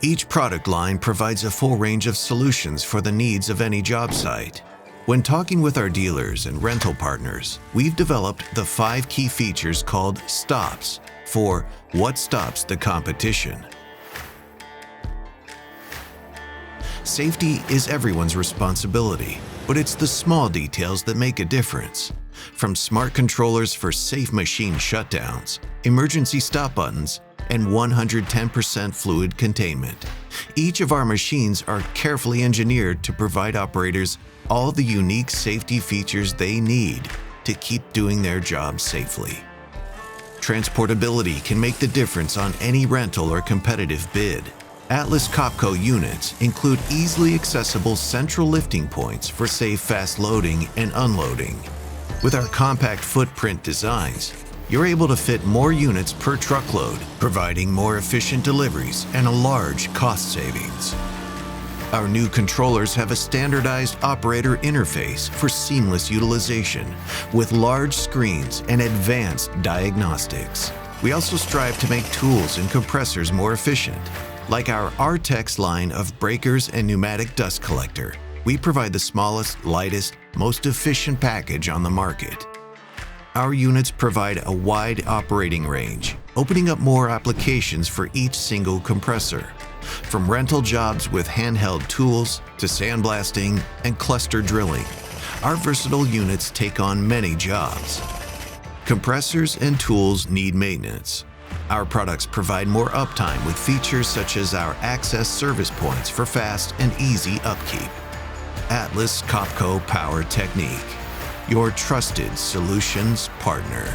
Each product line provides a full range of solutions for the needs of any job site. When talking with our dealers and rental partners, we've developed the 5 key features called STOPs for what stops the competition. Safety is everyone's responsibility, but it's the small details that make a difference. From smart controllers for safe machine shutdowns, emergency stop buttons, and 110% fluid containment. Each of our machines are carefully engineered to provide operators all the unique safety features they need to keep doing their job safely. Transportability can make the difference on any rental or competitive bid. Atlas Copco units include easily accessible central lifting points for safe fast loading and unloading. With our compact footprint designs, you're able to fit more units per truckload, providing more efficient deliveries and a large cost savings. Our new controllers have a standardized operator interface for seamless utilization with large screens and advanced diagnostics. We also strive to make tools and compressors more efficient. Like our RTEX line of breakers and pneumatic dust collector, we provide the smallest, lightest, most efficient package on the market. Our units provide a wide operating range, opening up more applications for each single compressor. From rental jobs with handheld tools to sandblasting and cluster drilling, our versatile units take on many jobs. Compressors and tools need maintenance. Our products provide more uptime with features such as our access service points for fast and easy upkeep. Atlas Copco Power Technique, your trusted solutions partner.